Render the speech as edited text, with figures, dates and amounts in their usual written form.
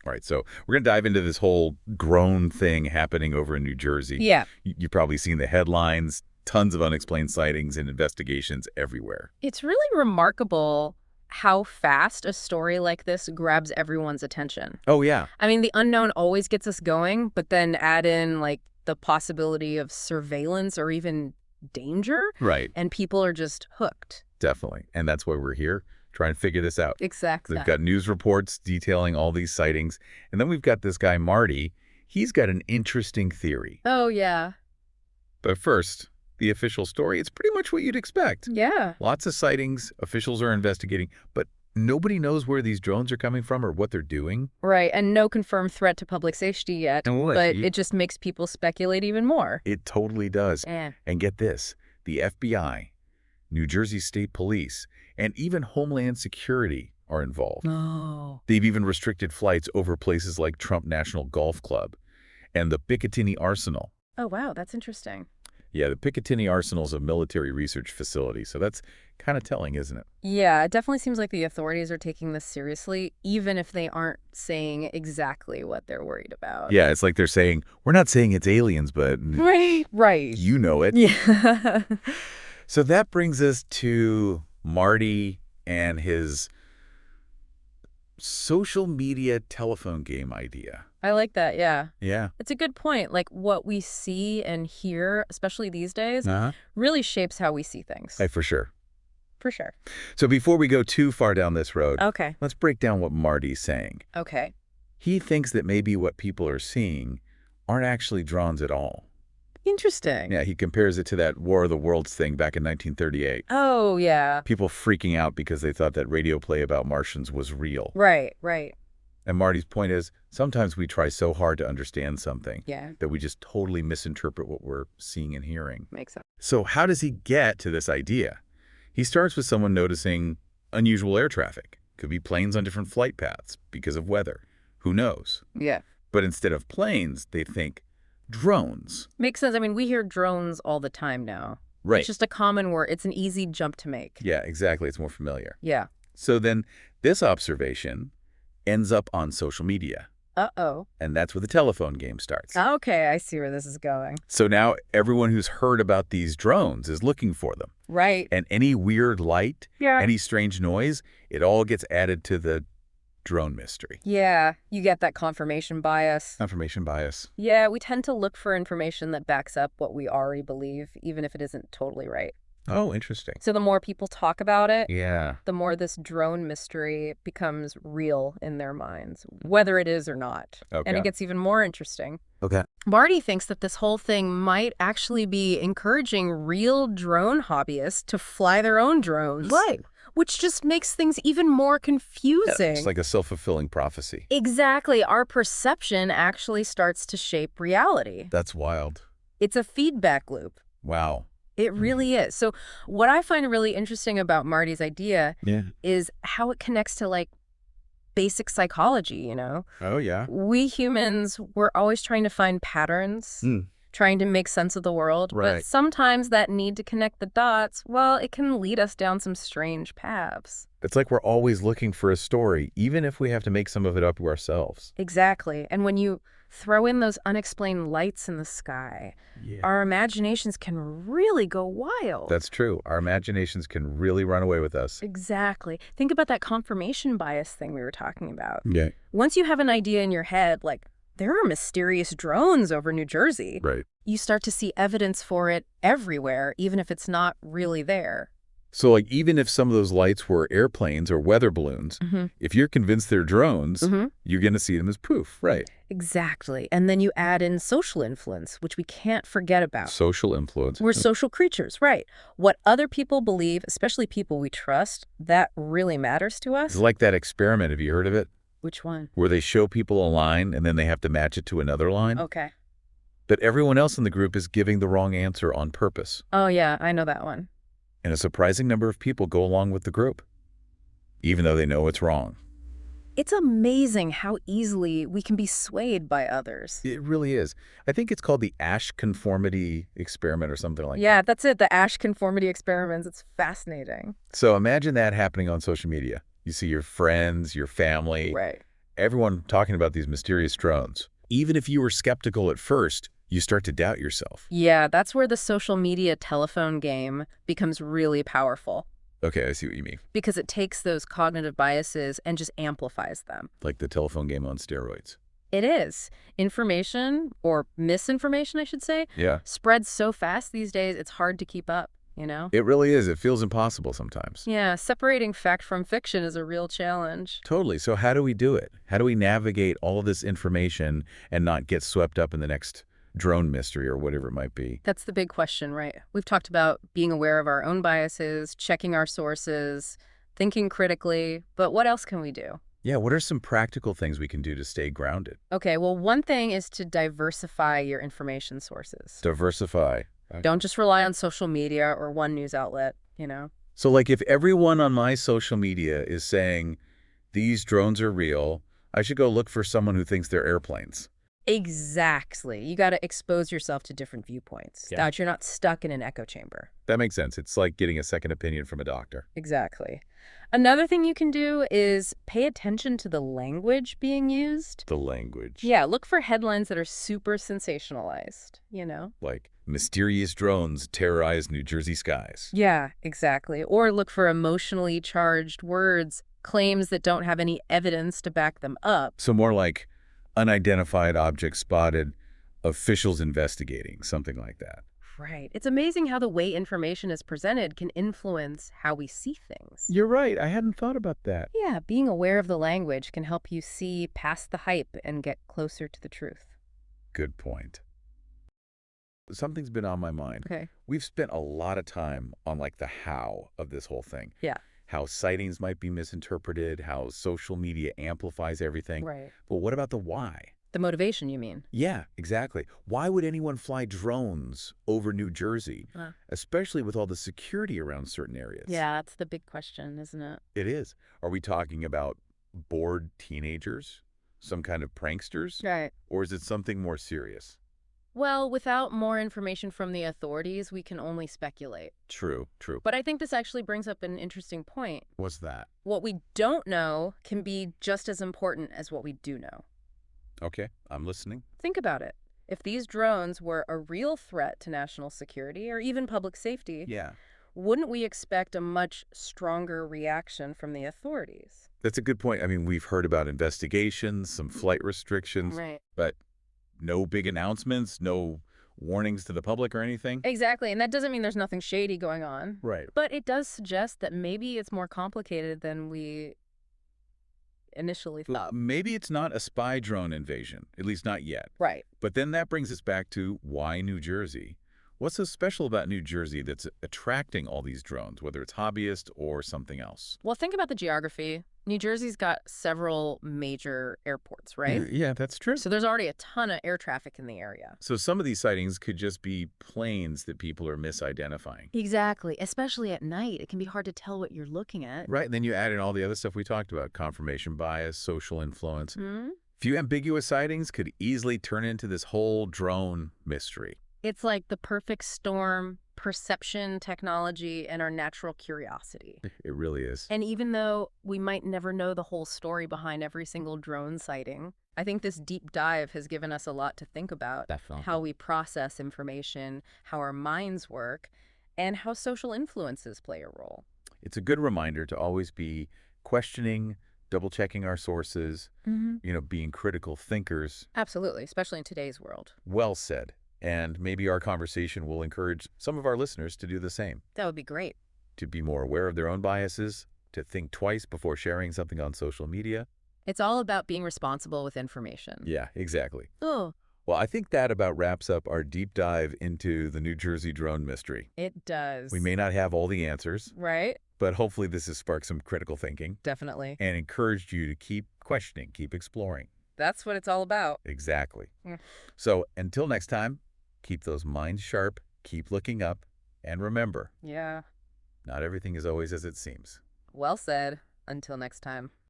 All right, so we're going to dive into this whole drone thing happening over in New Jersey. Yeah. You've probably seen the headlines, tons of unexplained sightings and investigations everywhere. It's really remarkable how fast a story like this grabs everyone's attention. Oh, yeah. I mean, the unknown always gets us going, but then add in, like, the possibility of surveillance or even danger, Right. and people are just hooked. Definitely. And that's why we're here, trying to figure this out. Exactly. They've got news reports detailing all these sightings. And then we've got this guy, Marty. He's got an interesting theory. Oh, yeah. But first, the official story, it's pretty much what you'd expect. Yeah. Lots of sightings, officials are investigating, but nobody knows where these drones are coming from or what they're doing. Right, and no confirmed threat to public safety yet, but it just makes people speculate even more. It totally does. Yeah. And get this, the FBI, New Jersey State Police, and even Homeland Security are involved. Oh. They've even restricted flights over places like Trump National Golf Club and the Picatinny Arsenal. Oh, wow, that's interesting. Yeah, the Picatinny Arsenal is a military research facility, so that's kind of telling, isn't it? Yeah, it definitely seems like the authorities are taking this seriously, even if they aren't saying exactly what they're worried about. Yeah, it's like they're saying, we're not saying it's aliens, but Right. you know it. Yeah. So that brings us to Marty and his social media telephone game idea. I like that, yeah. Yeah. It's a good point. Like, what we see and hear, especially these days, Uh-huh. really shapes how we see things. For sure. For sure. So before we go too far down this road, Okay. let's break down what Marty's saying. Okay. He thinks that maybe what people are seeing aren't actually drones at all. Interesting. Yeah, he compares it to that War of the Worlds thing back in 1938. Oh, yeah. People freaking out because they thought that radio play about Martians was real. Right, right. And Marty's point is, sometimes we try so hard to understand something Yeah. that we just totally misinterpret what we're seeing and hearing. Makes sense. So how does he get to this idea? He starts with someone noticing unusual air traffic. Could be planes on different flight paths because of weather. Who knows? Yeah. But instead of planes, they think drones. Makes sense. I mean, we hear drones all the time now. Right. It's just a common word. It's an easy jump to make. Yeah, exactly. It's more familiar. Yeah. So then this observation ends up on social media. Uh-oh. And that's where the telephone game starts. Okay, I see where this is going. So now everyone who's heard about these drones is looking for them. Right. And any weird light, Yeah. any strange noise, it all gets added to the drone mystery. Yeah, you get that confirmation bias. Confirmation bias. Yeah, we tend to look for information that backs up what we already believe, even if it isn't totally right. Oh, interesting. So the more people talk about it, Yeah. the more this drone mystery becomes real in their minds, whether it is or not. Okay. And it gets even more interesting. Okay. Marty thinks that this whole thing might actually be encouraging real drone hobbyists to fly their own drones. Right. Which just makes things even more confusing. It's like a self-fulfilling prophecy. Exactly. Our perception actually starts to shape reality. That's wild. It's a feedback loop. Wow. It really is. So what I find really interesting about Marty's idea Yeah. is how it connects to, like, basic psychology, you know? Oh, yeah. We humans, we're always trying to find patterns, trying to make sense of the world. Right. But sometimes that need to connect the dots, well, it can lead us down some strange paths. It's like we're always looking for a story, even if we have to make some of it up ourselves. Exactly. And when you throw in those unexplained lights in the sky, our imaginations can really go wild. That's true. Our imaginations can really run away with us. Exactly. Think about that confirmation bias thing we were talking about. Yeah. Once you have an idea in your head, like, there are mysterious drones over New Jersey, Right. you start to see evidence for it everywhere, even if it's not really there. So, like, even if some of those lights were airplanes or weather balloons, if you're convinced they're drones, you're going to see them as proof. Right. Exactly. And then you add in social influence, which we can't forget about. Social influence. We're social creatures, right? What other people believe, especially people we trust, that really matters to us. It's like that experiment. Have you heard of it? Which one? Where they show people a line and then they have to match it to another line. Okay. But everyone else in the group is giving the wrong answer on purpose. Oh, yeah, I know that one. And a surprising number of people go along with the group, even though they know it's wrong. It's amazing how easily we can be swayed by others. It really is. I think it's called the Ash conformity experiment or something like that. Yeah, that's it. The Ash conformity experiments. It's fascinating. So imagine that happening on social media. You see your friends, your family, Right. Everyone talking about these mysterious drones. Even if you were skeptical at first, you start to doubt yourself. Yeah, that's where the social media telephone game becomes really powerful Okay, I see what you mean. because it takes those cognitive biases and just amplifies them. Like the telephone game on steroids. It is. Information, or misinformation, I should say, Yeah. spreads so fast these days, it's hard to keep up, you know? It really is. It feels impossible sometimes. Yeah, separating fact from fiction is a real challenge. Totally. So how do we do it? How do we navigate all of this information and not get swept up in the next drone mystery or whatever it might be? That's the big question, right? We've talked about being aware of our own biases, checking our sources, thinking critically, but what else can we do? Yeah, what are some practical things we can do to stay grounded? Okay, well, one thing is to diversify your information sources. Diversify. Don't just rely on social media or one news outlet, you know? So like if everyone on my social media is saying these drones are real, I should go look for someone who thinks they're airplanes. Exactly. You got to expose yourself to different viewpoints. Yeah. That you're not stuck in an echo chamber. That makes sense. It's like getting a second opinion from a doctor. Exactly. Another thing you can do is pay attention to the language being used. The language. Yeah, look for headlines that are super sensationalized, you know? Like mysterious drones terrorize New Jersey skies. Yeah, exactly. Or look for emotionally charged words, claims that don't have any evidence to back them up. So more like unidentified object spotted, officials investigating, something like that. Right. It's amazing how the way information is presented can influence how we see things. You're right. I hadn't thought about that. Yeah, being aware of the language can help you see past the hype and get closer to the truth. Good point. Something's been on my mind. Okay. We've spent a lot of time on like the how of this whole thing. Yeah. How sightings might be misinterpreted, how social media amplifies everything. Right. But what about the why? The motivation, you mean? Yeah, exactly. Why would anyone fly drones over New Jersey, especially with all the security around certain areas? Yeah, that's the big question, isn't it? It is. Are we talking about bored teenagers? Some kind of pranksters? Right. Or is it something more serious? Well, without more information from the authorities, we can only speculate. True, true. But I think this actually brings up an interesting point. What's that? What we don't know can be just as important as what we do know. Okay, I'm listening. Think about it. If these drones were a real threat to national security or even public safety, Yeah. wouldn't we expect a much stronger reaction from the authorities? That's a good point. I mean, we've heard about investigations, some flight restrictions, Right. but no big announcements, no warnings to the public or anything? Exactly, and that doesn't mean there's nothing shady going on. Right. But it does suggest that maybe it's more complicated than we initially Well, thought. maybe it's not a spy drone invasion, at least not yet. Right. But then that brings us back to why New Jersey? What's so special about New Jersey that's attracting all these drones, whether it's hobbyist or something else? Well, think about the geography. New Jersey's got several major airports, right? Yeah, that's true. So there's already a ton of air traffic in the area. So some of these sightings could just be planes that people are misidentifying. Exactly, especially at night. It can be hard to tell what you're looking at. Right, and then you add in all the other stuff we talked about, confirmation bias, social influence. Hmm? Few ambiguous sightings could easily turn into this whole drone mystery. It's like the perfect storm, perception, technology, and our natural curiosity. It really is. And even though we might never know the whole story behind every single drone sighting, I think this deep dive has given us a lot to think about. Definitely. How we process information, how our minds work, and how social influences play a role. It's a good reminder to always be questioning, double-checking our sources, being critical thinkers. Absolutely, especially in today's world. Well said. And maybe our conversation will encourage some of our listeners to do the same. That would be great. To be more aware of their own biases, to think twice before sharing something on social media. It's all about being responsible with information. Yeah, exactly. Oh, Well, I think that about wraps up our deep dive into the New Jersey drone mystery. it does. We may not have all the answers, Right? but hopefully this has sparked some critical thinking Definitely. and encouraged you to keep questioning, keep exploring. That's what it's all about. Exactly. Yeah. So until next time, keep those minds sharp, keep looking up, and remember, Yeah. not everything is always as it seems. Well said. Until next time.